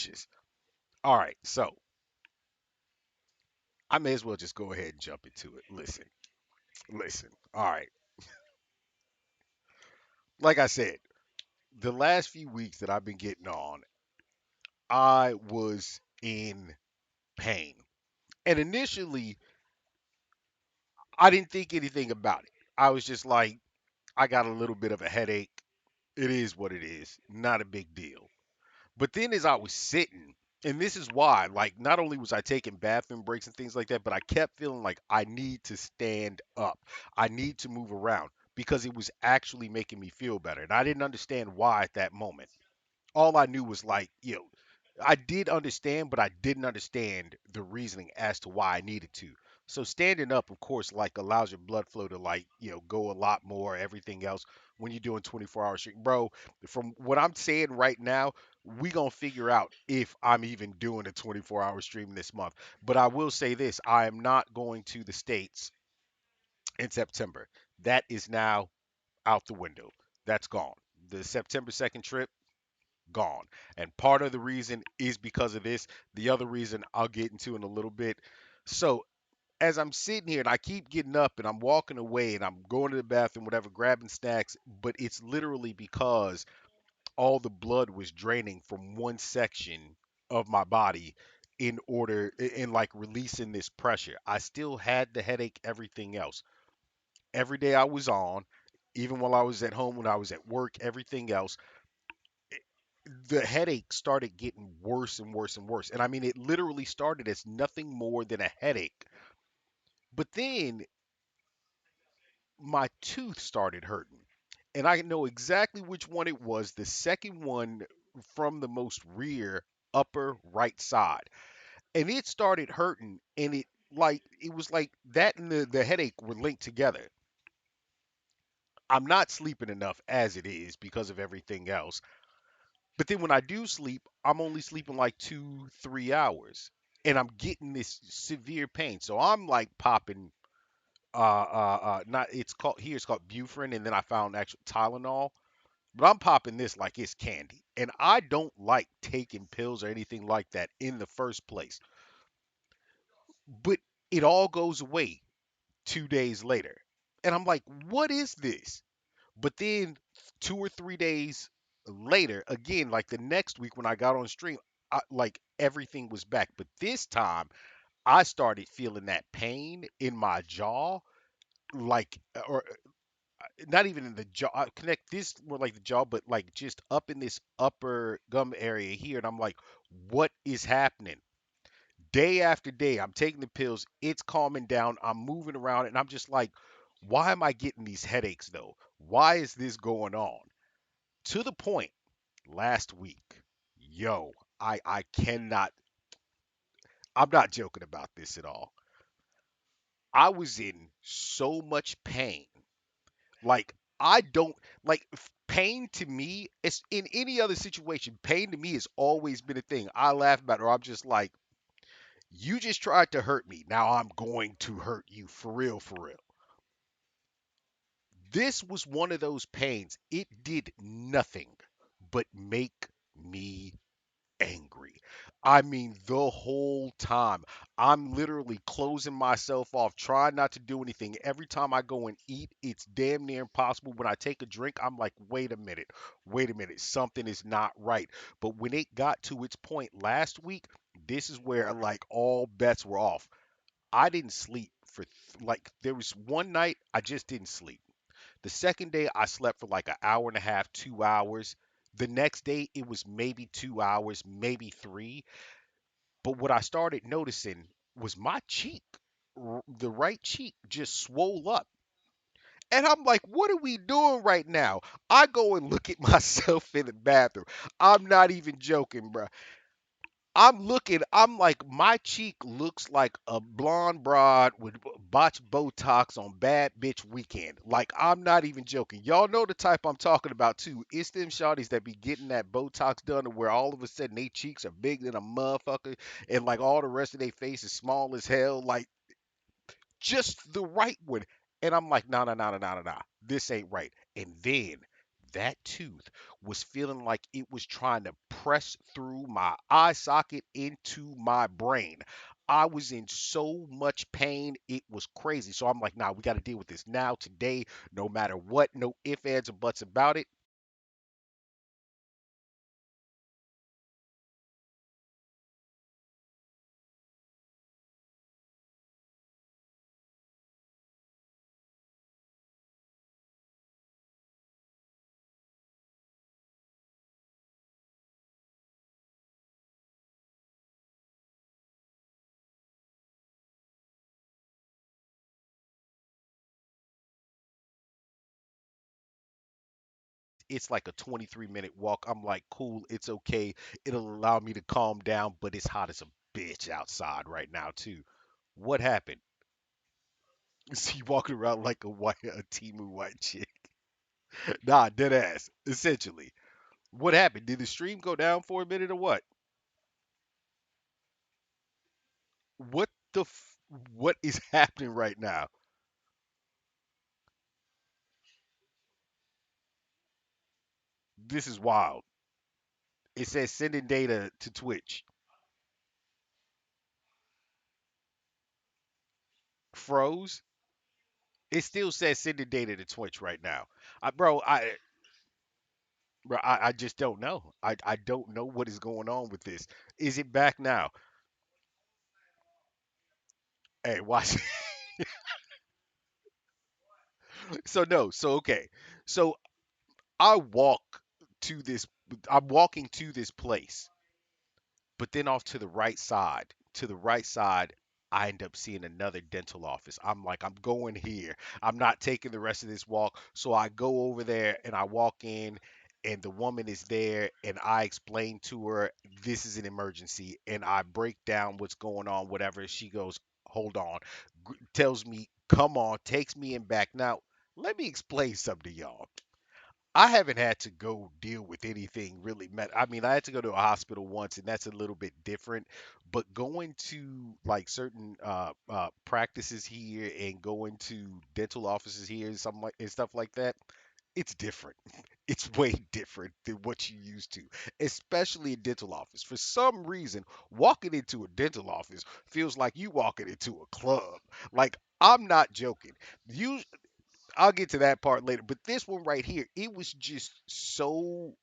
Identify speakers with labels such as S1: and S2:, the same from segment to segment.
S1: gracious. All right, so I may as well just go ahead and jump into it. Listen, listen. All right. Like I said, the last few weeks that I've been getting on, I was in pain. And initially, I didn't think anything about it. I was just like, I got a little bit of a headache. It is what it is. Not a big deal. But then as I was sitting, and this is why, like, not only was I taking bathroom breaks and things like that, but I kept feeling like I need to stand up. I need to move around because it was actually making me feel better. And I didn't understand why at that moment. All I knew was like, I did understand, but I didn't understand the reasoning as to why I needed to. So standing up, of course, like allows your blood flow to like, go a lot more, everything else when you're doing 24-hour stream. Bro, from what I'm saying right now, we gonna figure out if I'm even doing a 24-hour stream this month. But I will say this, I am not going to the States in September. That is now out the window. That's gone. The September 2nd trip, gone. And part of the reason is because of this. The other reason I'll get into in a little bit. So as I'm sitting here and I keep getting up and I'm walking away and I'm going to the bathroom, whatever, grabbing snacks, but it's literally because all the blood was draining from one section of my body in order in like releasing this pressure. I still had the headache, everything else. Every day I was on, even while I was at home, when I was at work, everything else, the headache started getting worse and worse and worse. And I mean, it literally started as nothing more than a headache. But then my tooth started hurting. And I know exactly which one it was. The second one from the most rear upper right side. And it started hurting. And it was like that and the headache were linked together. I'm not sleeping enough as it is because of everything else. But then when I do sleep, I'm only sleeping like 2, 3 hours, and I'm getting this severe pain. So I'm like popping, not it's called here it's called Bufrin, and then I found actual Tylenol. But I'm popping this like it's candy, and I don't like taking pills or anything like that in the first place. But it all goes away 2 days later, and I'm like, what is this? But then 2 or 3 days later, again, like the next week when I got on stream, like everything was back. But this time, I started feeling that pain in my jaw, like, or not even in the jaw. I connect this more like the jaw, but like just up in this upper gum area here. And I'm like, what is happening? Day after day, I'm taking the pills. It's calming down. I'm moving around, and I'm just like, why am I getting these headaches though? Why is this going on? To the point last week, yo, I cannot, I'm not joking about this at all. I was in so much pain. Like, I don't like pain to me, it's in any other situation, pain to me has always been a thing. I laugh about it, or I'm just like, you just tried to hurt me. Now I'm going to hurt you for real, for real. This was one of those pains. It did nothing but make me angry. I mean, the whole time. I'm literally closing myself off, trying not to do anything. Every time I go and eat, it's damn near impossible. When I take a drink, I'm like, wait a minute, something is not right. But when it got to its point last week, this is where like all bets were off. I didn't sleep for like, there was one night I just didn't sleep. The second day, I slept for like an hour and a half, 2 hours. The next day, it was maybe 2 hours, maybe three. But what I started noticing was my cheek, the right cheek, just swole up. And I'm like, what are we doing right now? I go and look at myself in the bathroom. I'm not even joking, bro. I'm looking, I'm like, my cheek looks like a blonde broad with botched Botox on Bad Bitch Weekend. Like, I'm not even joking. Y'all know the type I'm talking about, too. It's them shawties that be getting that Botox done where all of a sudden they cheeks are big than a motherfucker and, like, all the rest of their face is small as hell. Like, just the right one. And I'm like, nah, nah, nah, nah, nah, nah, nah. This ain't right. And then that tooth was feeling like it was trying to press through my eye socket into my brain. I was in so much pain, it was crazy. So I'm like, nah, we got to deal with this now, today, no matter what, no ifs, ands, or buts about it. It's like a 23-minute walk. I'm like, cool, it's okay. It'll allow me to calm down, but it's hot as a bitch outside right now, too. What happened? Is he walking around like a Timu white chick? Nah, dead ass, essentially. What happened? Did the stream go down for a minute or what? What what is happening right now? This is wild. It says sending data to Twitch. Froze. It still says sending data to Twitch right now. Bro, I just don't know. I don't know what is going on with this. Is it back now? Hey, watch. So no. So okay. So I walk to this. I'm walking to this place, but then off to the right side, I end up seeing another dental office. I'm like, I'm going here. I'm not taking the rest of this walk. So I go over there and I walk in, and the woman is there, and I explain to her this is an emergency, and I break down what's going on, whatever. She goes, hold on, tells me, come on, takes me in back. Now, let me explain something to y'all. I haven't had to go deal with anything really. I mean, I had to go to a hospital once, and that's a little bit different. But going to like certain practices here and going to dental offices here and something like and stuff like that, it's different. It's way different than what you used to, especially a dental office. For some reason, walking into a dental office feels like you walking into a club. Like, I'm not joking. You I'll get to that part later. But this one right here, it was just so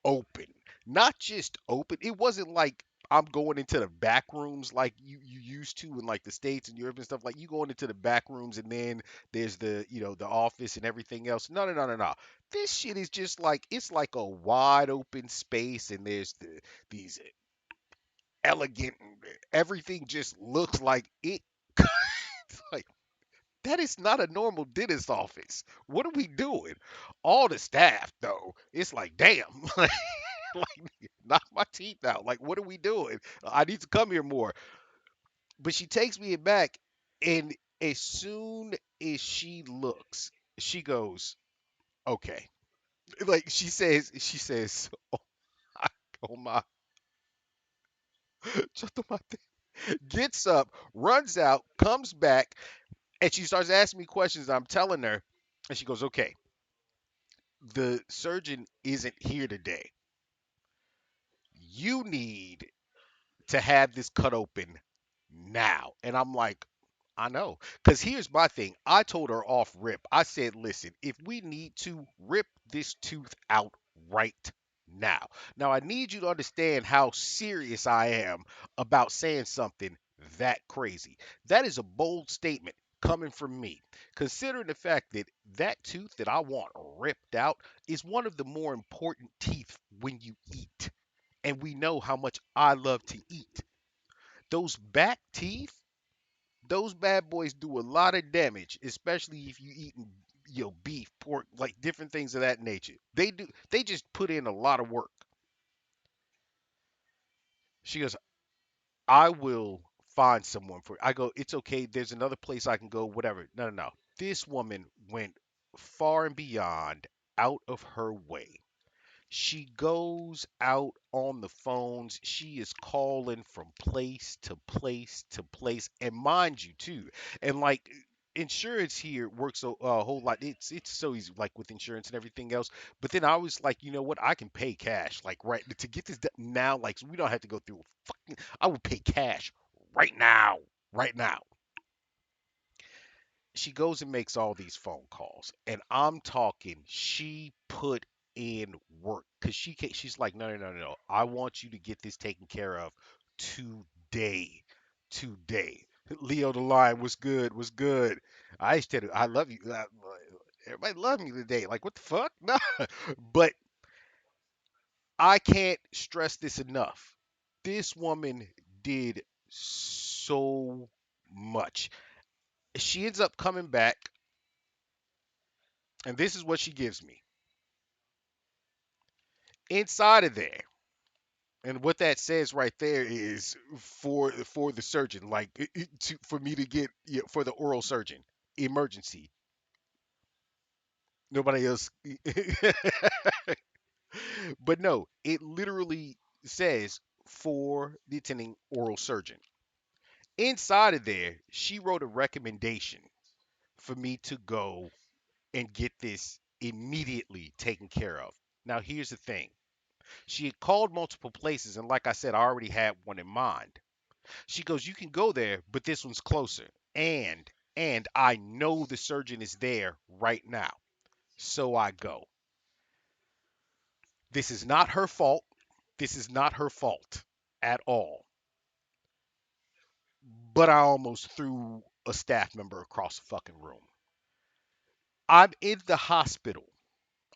S1: open. Not just open. It wasn't like I'm going into the back rooms like you used to in like the States and Europe and stuff. Like you going into the back rooms and then there's the office and everything else. No, no, no, no, no. This shit is just like it's like a wide open space and there's these elegant everything just looks like it like that is not a normal dentist office. What are we doing? All the staff, though, it's like, damn, like, knock my teeth out. Like, what are we doing? I need to come here more. But she takes me back, and as soon as she looks, she goes, okay. Like she says, oh my, gets up, runs out, comes back, and she starts asking me questions. I'm telling her, and she goes, okay, the surgeon isn't here today. You need to have this cut open now. And I'm like, I know. Because here's my thing. I told her off rip. I said, listen, if we need to rip this tooth out right now. Now, I need you to understand how serious I am about saying something that crazy. That is a bold statement coming from me, considering the fact that that tooth that I want ripped out is one of the more important teeth when you eat. And we know how much I love to eat. Those back teeth, those bad boys do a lot of damage, especially if you eating beef, pork, like different things of that nature. They just put in a lot of work. She goes, I will find someone for you. I go, it's okay, there's another place I can go, whatever. No, no, no. This woman went far and beyond, out of her way. She goes out on the phones. She is calling from place to place to place. And mind you, too. And like, insurance here works a whole lot. It's so easy, like with insurance and everything else. But then I was like, you know what? I can pay cash, like right to get this done now. Like so we don't have to go through. Fucking, I would pay cash right now, right now. She goes and makes all these phone calls, and I'm talking. She put in work because she's like, no, no, no, no, no. I want you to get this taken care of today, today. Leo the Lion was good, was good. I used to, I love you. Everybody love me today. Like what the fuck? No, but I can't stress this enough. This woman did so much. She ends up coming back, and this is what she gives me. Inside of there, and what that says right there is for the surgeon, like for me to get, yeah, for the oral surgeon, emergency. Nobody else. But no, it literally says for the attending oral surgeon. Inside of there, she wrote a recommendation for me to go and get this immediately taken care of. Now, here's the thing. She had called multiple places, and like I said, I already had one in mind. She goes, "You can go there, but this one's closer. And I know the surgeon is there right now." So I go. This is not her fault. This is not her fault at all. But I almost threw a staff member across the fucking room. I'm in the hospital.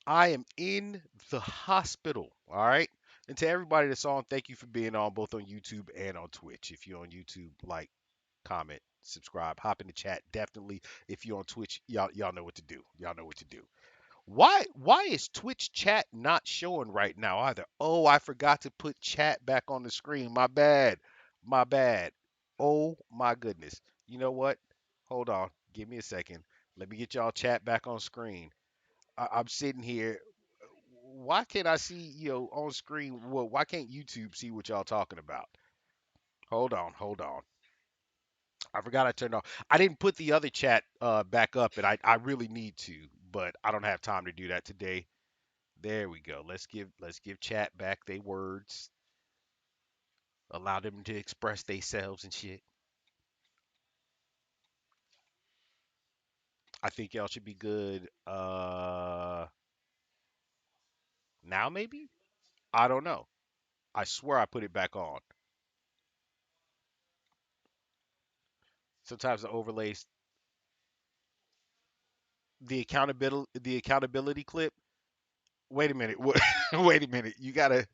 S1: I am in the hospital. All right. And to everybody that's on, thank you for being on both on YouTube and on Twitch. If you're on YouTube, like, comment, subscribe, hop in the chat. Definitely, if you're on Twitch, y'all know what to do. Y'all know what to do. Why is Twitch chat not showing right now either? Oh, I forgot to put chat back on the screen. My bad. My bad. Oh my goodness. You know what? Hold on. Give me a second. Let me get y'all chat back on screen. I'm sitting here. Why can't I see, on screen? Well, why can't YouTube see what y'all talking about? Hold on, hold on. I forgot I turned off. I didn't put the other chat back up, and I really need to, but I don't have time to do that today. There we go. Let's give chat back their words. Allow them to express themselves and shit. I think y'all should be good. Now maybe? I don't know. I swear I put it back on. Sometimes the overlays, the accountability clip. Wait a minute. What? Wait a minute. You gotta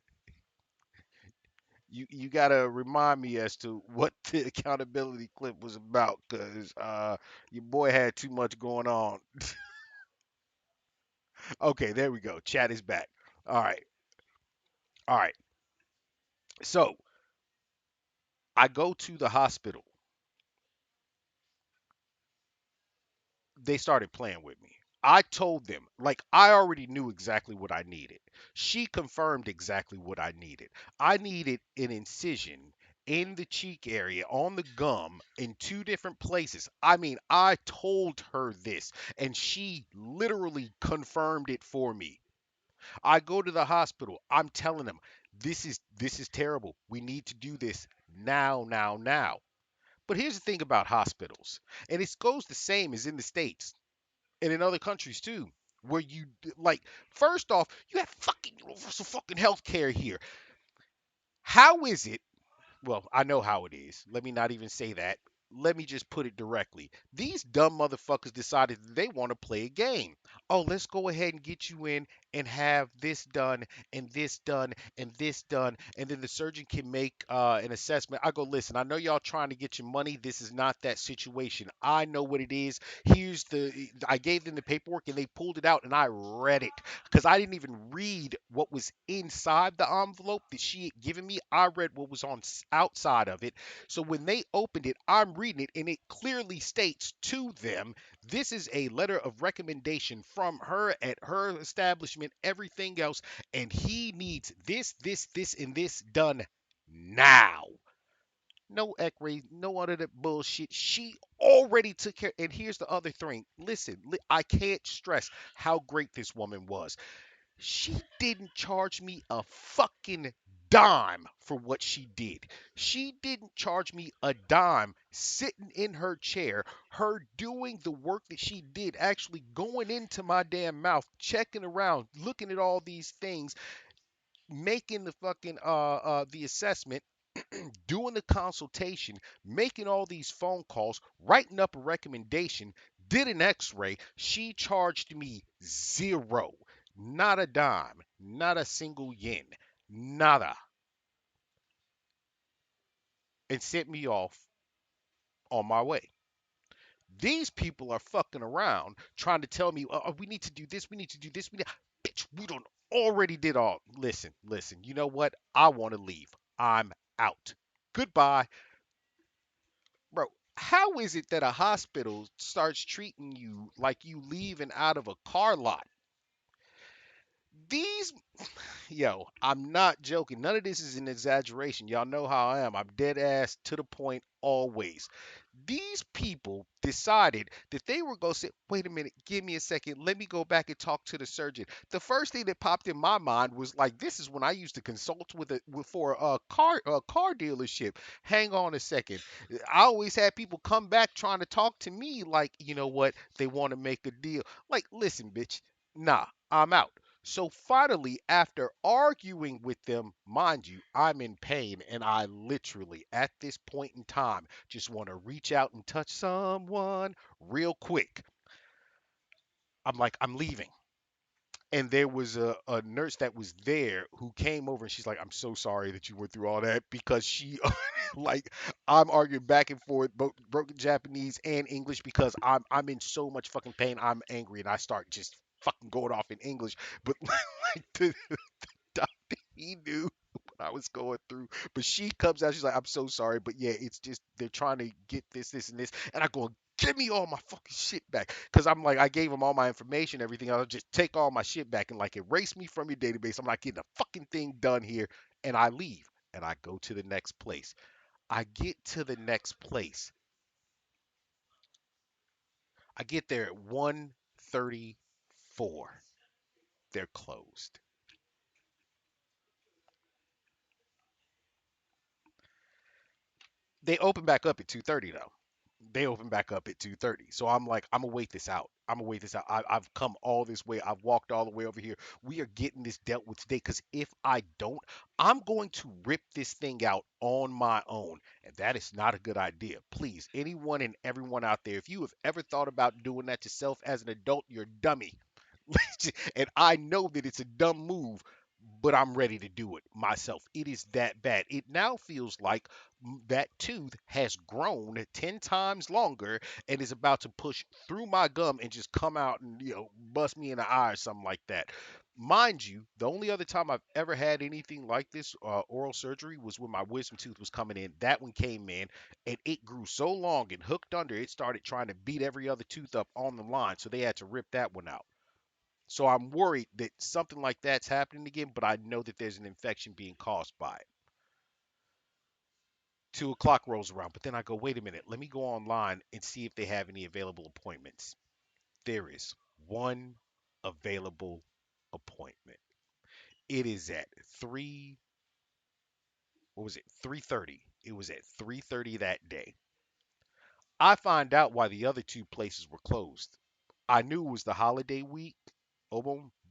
S1: remind me as to what the accountability clip was about, cause your boy had too much going on. Okay, there we go. Chat is back. All right, all right. So I go to the hospital. They started playing with me. I told them, like, I already knew exactly what I needed. She confirmed exactly what I needed. I needed an incision in the cheek area, on the gum, in two different places. I mean, I told her this, and she literally confirmed it for me. I go to the hospital. I'm telling them, this is terrible. We need to do this now, now, now. But here's the thing about hospitals, and it goes the same as in the States and in other countries too, where like, first off, you have fucking universal fucking health care here. How is it? Well, I know how it is. Let me not even say that. Let me just put it directly. These dumb motherfuckers decided they want to play a game. Oh, let's go ahead and get you in and have this done and this done and this done. And then the surgeon can make an assessment. I go, listen, I know y'all trying to get your money. This is not that situation. I know what it is. I gave them the paperwork and they pulled it out and I read it because I didn't even read what was inside the envelope that she had given me. I read what was on outside of it. So when they opened it, I'm reading it and it clearly states to them, this is a letter of recommendation from her at her establishment, everything else, and he needs this, and this done now. no X-ray, no other that bullshit. She already took care. And here's the other thing. Listen, I can't stress how great this woman was. She didn't charge me a fucking dime for what she did. She didn't charge me a dime sitting in her chair, her doing the work that she did, actually going into my damn mouth, checking around, looking at all these things, making the fucking the assessment, doing the consultation, making all these phone calls, writing up a recommendation, did an x-ray. She charged me zero, not a dime, not a single yen, nada, and sent me off on my way. These people are fucking around trying to tell me, we need to do this, we need to do this, we need. Bitch, we don't already did all. Listen, listen. You know what? I want to leave. I'm out. Goodbye. Bro, how is it that a hospital starts treating you like you leaving out of a car lot? These, yo, I'm not joking. None of this is an exaggeration. Y'all know how I am. I'm dead ass to the point always. These people decided that they were going to say, wait a minute, give me a second. Let me go back and talk to the surgeon. The first thing that popped in my mind was like, this is when I used to consult for a car dealership. Hang on a second. I always had people come back trying to talk to me like, you know what, they want to make a deal. Like, listen, bitch, nah, I'm out. So finally, after arguing with them, mind you, I'm in pain, and I literally, at this point in time, just want to reach out and touch someone real quick. I'm like, I'm leaving. And there was a nurse that was there who came over and she's like, I'm so sorry that you went through all that because she, like, I'm arguing back and forth, both broken Japanese and English because I'm in so much fucking pain. I'm angry and I start just fucking going off in English. But like doctor, he knew what I was going through. But she comes out, she's like, I'm so sorry, but yeah, it's just they're trying to get this, this, and this. And I go, give me all my fucking shit back. Cause I'm like, I gave them all my information, everything. I'll just take all my shit back and like erase me from your database. I'm not getting a fucking thing done here. And I leave. And I go to the next place. I get to the next place. I get there at 1:34. They're closed. They open back up at 2:30 though. They open back up at 2:30. So I'm like, I'm gonna wait this out. I'm gonna wait this out. I've come all this way. I've walked all the way over here. We are getting this dealt with today. Because if I don't, I'm going to rip this thing out on my own, and that is not a good idea. Please, anyone and everyone out there, if you have ever thought about doing that yourself as an adult, you're a dummy. And I know that it's a dumb move, but I'm ready to do it myself. It is that bad. It now feels like that tooth has grown 10 times longer and is about to push through my gum and just come out and, bust me in the eye or something like that. Mind you, the only other time I've ever had anything like this oral surgery was when my wisdom tooth was coming in. That one came in and it grew so long and hooked under, it started trying to beat every other tooth up on the line. So they had to rip that one out. So I'm worried that something like that's happening again, but I know that there's an infection being caused by it. 2 o'clock rolls around, but then I go, wait a minute, let me go online and see if they have any available appointments. There is one available appointment. It is at 3, what was it? 3:30. It was at 3:30 that day. I find out why the other two places were closed. I knew it was the holiday week,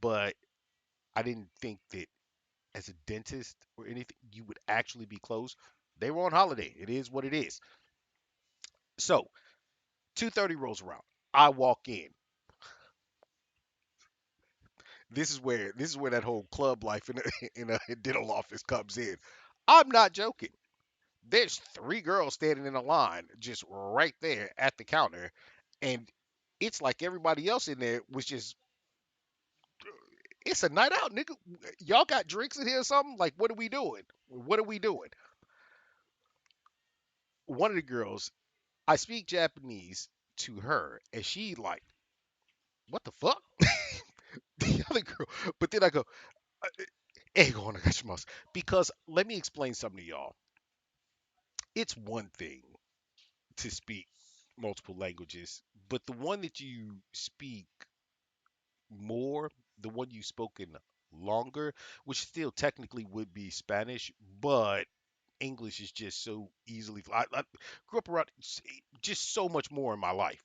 S1: but I didn't think that as a dentist or anything, you would actually be closed. They were on holiday. It is what it is. So 2:30 rolls around. I walk in. This is where that whole club life in a, in a dental office comes in. I'm not joking. There's three girls standing in a line just right there at the counter, and it's like everybody else in there was just. It's a night out, nigga. Y'all got drinks in here or something? Like, what are we doing? What are we doing? One of the girls, I speak Japanese to her, and she like, what the fuck? The other girl, but then I go, "Ego onegaishimasu," because let me explain something to y'all. It's one thing to speak multiple languages, but the one that you speak more, the one you spoken longer, which still technically would be Spanish, but English is just so easily. I grew up around just so much more in my life.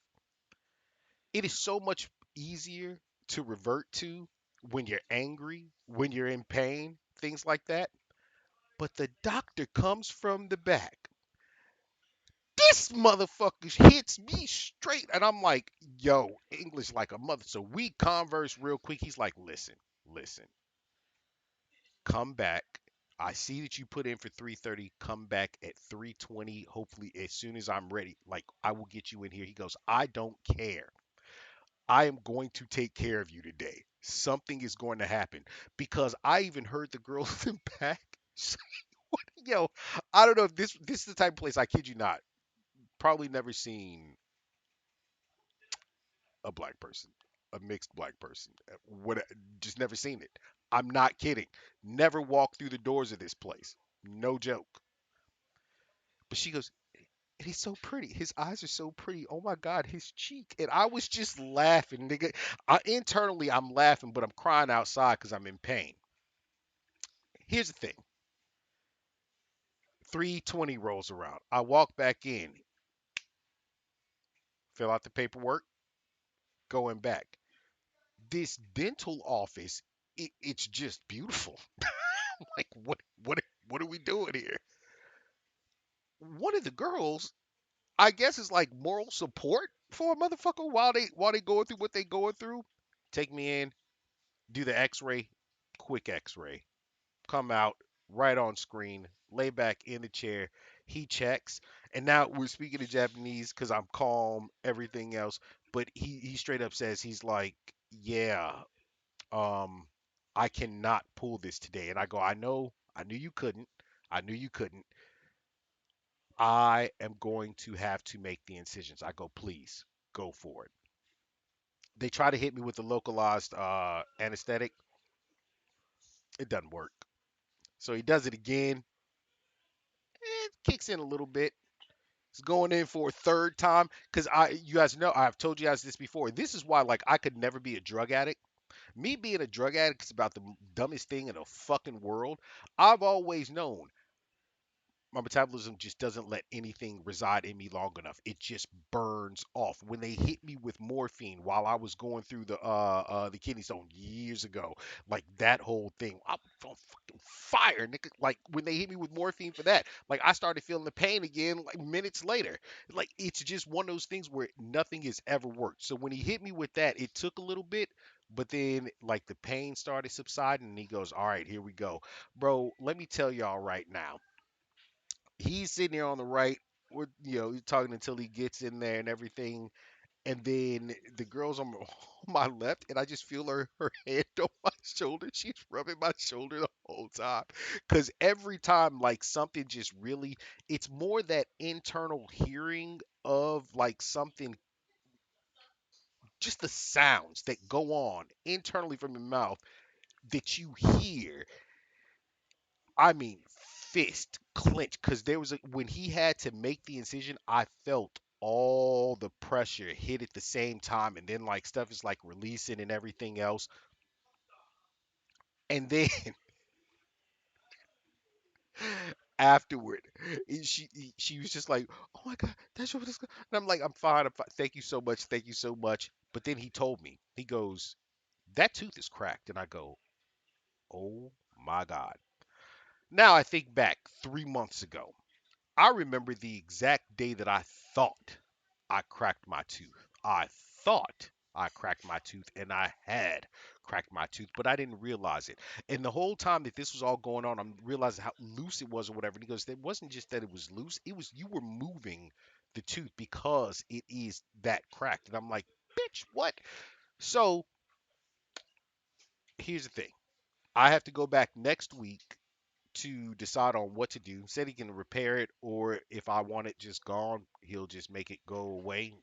S1: It is so much easier to revert to when you're angry, when you're in pain, things like that. But the doctor comes from the back. This motherfucker hits me straight, and I'm like, yo, English like a mother. So we converse real quick. He's like, listen, come back. I see that you put in for 3:30. Come back at 3:20. Hopefully, as soon as I'm ready, like I will get you in here. He goes, I don't care. I am going to take care of you today. Something is going to happen because I even heard the girls in back say, "Yo, I don't know if this is the type of place. I kid you not. Probably never seen a black person, a mixed black person. What? Just never seen it. I'm not kidding. Never walked through the doors of this place. No joke. But she goes, and he's so pretty. His eyes are so pretty. Oh my God, his cheek. And I was just laughing, nigga. Internally, I'm laughing, but I'm crying outside because I'm in pain. Here's the thing. 3:20 rolls around. I walk back in, fill out the paperwork, going back. This dental office, it's just beautiful. Like what are we doing here? One of the girls, I guess, is like moral support for a motherfucker while they going through what they going through. Take me in, do the X-ray, quick X-ray, come out right on screen, lay back in the chair. He checks, and now we're speaking to Japanese because I'm calm, everything else. But he straight up says he's like, yeah, um, I cannot pull this today. And I go, I knew you couldn't, I knew you couldn't. I am going to have to make the incisions. I go, please go for it. They try to hit me with the localized anesthetic. It doesn't work. So he does it again. It kicks in a little bit. It's going in for a third time because you guys know, I've told you guys this before. This is why, like, I could never be a drug addict. Me being a drug addict is about the dumbest thing in the fucking world. I've always known my metabolism just doesn't let anything reside in me long enough. It just burns off. When they hit me with morphine while I was going through the kidney stone years ago, like that whole thing, I'm on fucking fire, nigga. Like when they hit me with morphine for that, like I started feeling the pain again like minutes later. Like it's just one of those things where nothing has ever worked. So when he hit me with that, it took a little bit, but then like the pain started subsiding and he goes, "All right, here we go." Bro, let me tell y'all right now, he's sitting there on the right with, he's talking until he gets in there and everything, and then the girl's on on my left, and I just feel her hand on my shoulder. She's rubbing my shoulder the whole time because every time like something just really, it's more that internal hearing of like something, just the sounds that go on internally from your mouth that you hear. I mean, fist clenched because there was when he had to make the incision, I felt all the pressure hit at the same time, and then like stuff is like releasing and everything else. And then afterward, she was just like, "Oh my God, that's what this," and I'm like, "I'm fine, I'm fine. Thank you so much, thank you so much." But then he told me, he goes, "That tooth is cracked," and I go, "Oh my God." Now I think back 3 months ago. I remember the exact day that I thought I cracked my tooth. I thought I cracked my tooth and I had cracked my tooth, but I didn't realize it. And the whole time that this was all going on, I'm realizing how loose it was or whatever. And he goes, it wasn't just that it was loose, it was you were moving the tooth because it is that cracked. And I'm like, bitch, what? So here's the thing. I have to go back next week to decide on what to do. Said he can repair it, or if I want it just gone, he'll just make it go away,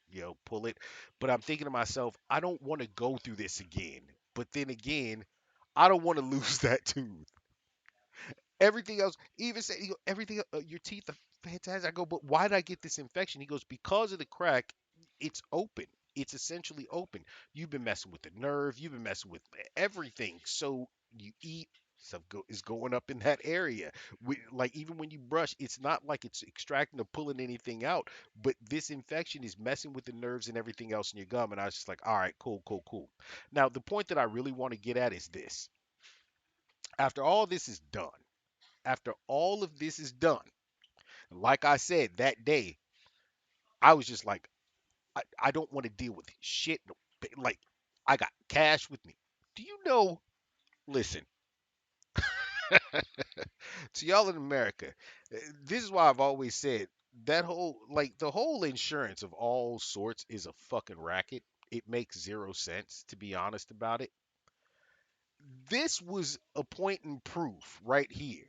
S1: pull it. But I'm thinking to myself, I don't want to go through this again. But then again, I don't want to lose that tooth. Everything else, even say everything, your teeth. fantastic. I go, but why did I get this infection? He goes, because of the crack, it's open. It's essentially open. You've been messing with the nerve. You've been messing with everything. So you eat, stuff is going up in that area. Like even when you brush, it's not like it's extracting or pulling anything out, but this infection is messing with the nerves and everything else in your gum. And I was just like, all right, cool, cool, cool. Now the point that I really want to get at is this: after all this is done, after all of this is done, like I said that day, I was just like, I don't want to deal with shit. Like, I got cash with me. Do you know? Listen, to y'all in America, this is why I've always said that whole, like, the whole insurance of all sorts is a fucking racket. It makes zero sense, to be honest about it. This was a point in proof right here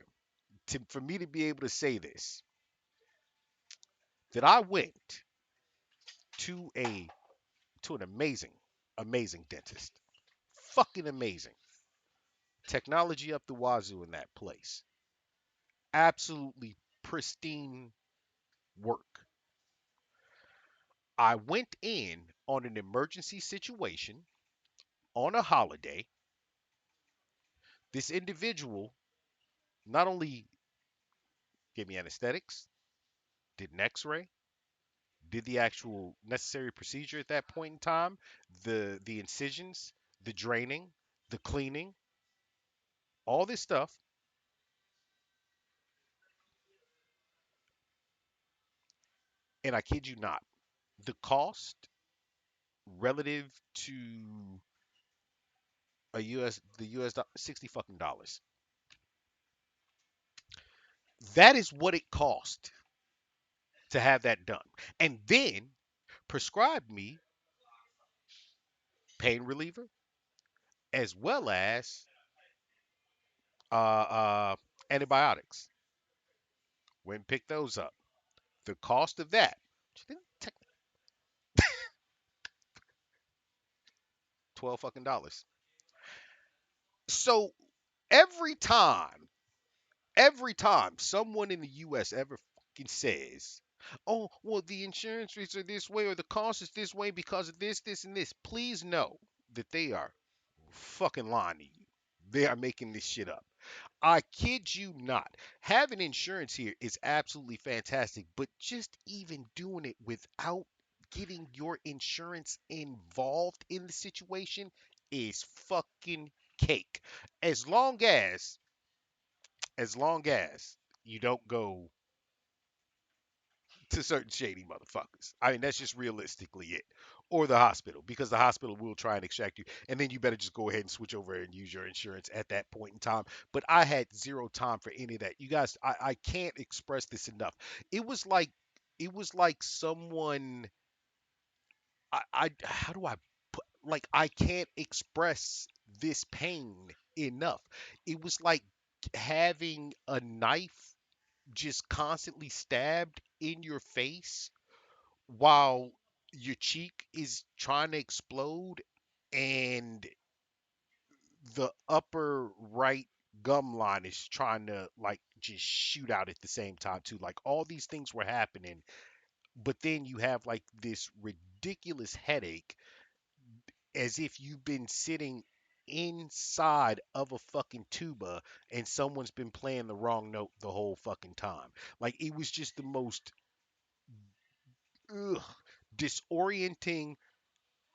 S1: for me to be able to say this, that I went to a to an amazing, amazing dentist. Fucking amazing. Technology up the wazoo in that place. Absolutely pristine work. I went in on an emergency situation on a holiday. This individual not only gave me anesthetics, did an x ray, did the actual necessary procedure at that point in time, the incisions, the draining, the cleaning, all this stuff. And I kid you not, the cost relative to the US $60 fucking dollars. That is what it cost to have that done. And then prescribed me pain reliever as well as antibiotics. Went and picked those up. The cost of that, 12 fucking dollars. So every time, every time someone in the US ever fucking says, oh, well, the insurance rates are this way or the cost is this way because of this, this, and this, please know that they are fucking lying to you. They are making this shit up. I kid you not. Having insurance here is absolutely fantastic, but just even doing it without getting your insurance involved in the situation is fucking cake. As long as you don't go to certain shady motherfuckers. I mean, that's just realistically it. Or the hospital, because the hospital will try and extract you, and then you better just go ahead and switch over and use your insurance at that point in time. But I had zero time for any of that. You guys, I can't express this enough. It was like it was like someone I how do I put, like, I can't express this pain enough. It was like having a knife just constantly stabbed in your face while your cheek is trying to explode and the upper right gum line is trying to like just shoot out at the same time too. Like all these things were happening, but then you have like this ridiculous headache as if you've been sitting inside of a fucking tuba and someone's been playing the wrong note the whole fucking time. Like it was just the most ugh, disorienting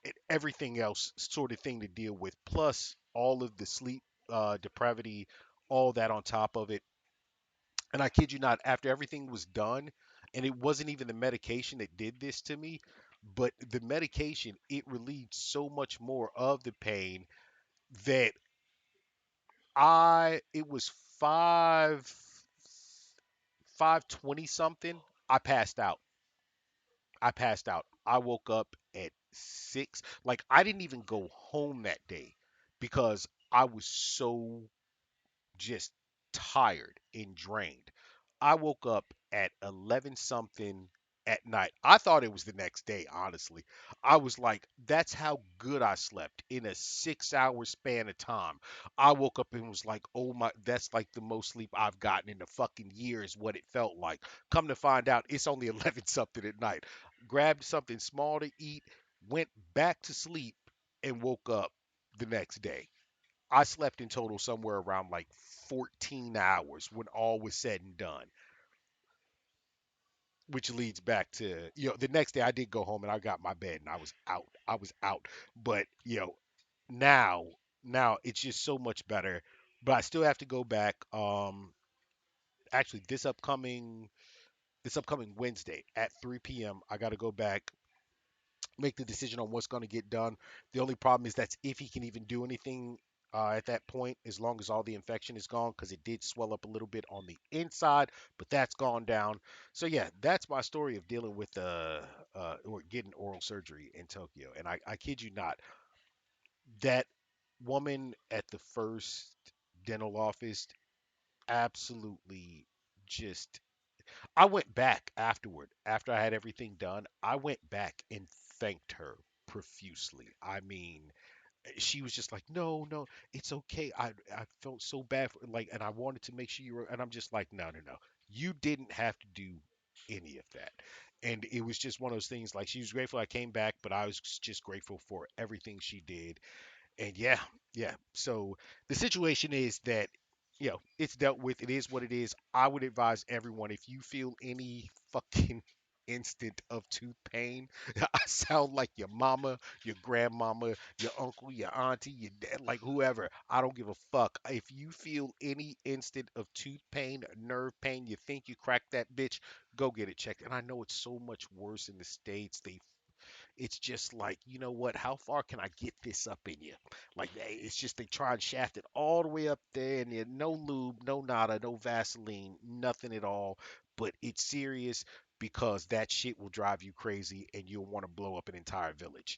S1: and everything else sort of thing to deal with, plus all of the sleep depravity, all that on top of it. And I kid you not, after everything was done, and it wasn't even the medication that did this to me, but the medication, it relieved so much more of the pain that it was 5:20 something. I passed out. I passed out. I woke up at 6. Like I didn't even go home that day because I was so just tired and drained. I woke up at 11 something at night. I thought it was the next day, honestly. I was like, that's how good I slept in a 6 hour span of time. I woke up and was like, oh my, that's like the most sleep I've gotten in a fucking year, is what it felt like. Come to find out, it's only 11 something at night. Grabbed something small to eat, went back to sleep, and woke up the next day. I slept in total somewhere around like 14 hours when all was said and done, which leads back to, the next day I did go home and I got my bed and I was out. I was out. But, now now it's just so much better. But I still have to go back. Actually, this upcoming Wednesday at 3 p.m. I got to go back, make the decision on what's going to get done. The only problem is that's if he can even do anything at that point, as long as all the infection is gone, because it did swell up a little bit on the inside, but that's gone down. So yeah, that's my story of dealing with or getting oral surgery in Tokyo. And I kid you not, that woman at the first dental office absolutely just, I went back afterward, after I had everything done. I went back and thanked her profusely. I mean, she was just like, "No, no, it's okay. I felt so bad for, like, and I wanted to make sure you were." And I'm just like, "No, no, no. You didn't have to do any of that." And it was just one of those things. Like, she was grateful I came back, but I was just grateful for everything she did. And yeah, yeah. So the situation is that, it's dealt with. It is what it is. I would advise everyone, if you feel any fucking instant of tooth pain, I sound like your mama, your grandmama, your uncle, your auntie, your dad, like whoever. I don't give a fuck. If you feel any instant of tooth pain, nerve pain, you think you cracked that bitch, go get it checked. And I know it's so much worse in the States. It's just like, you know what? How far can I get this up in you? Like, it's just they try and shaft it all the way up there, and there's no lube, no nada, no Vaseline, nothing at all. But it's serious, because that shit will drive you crazy, and you'll want to blow up an entire village.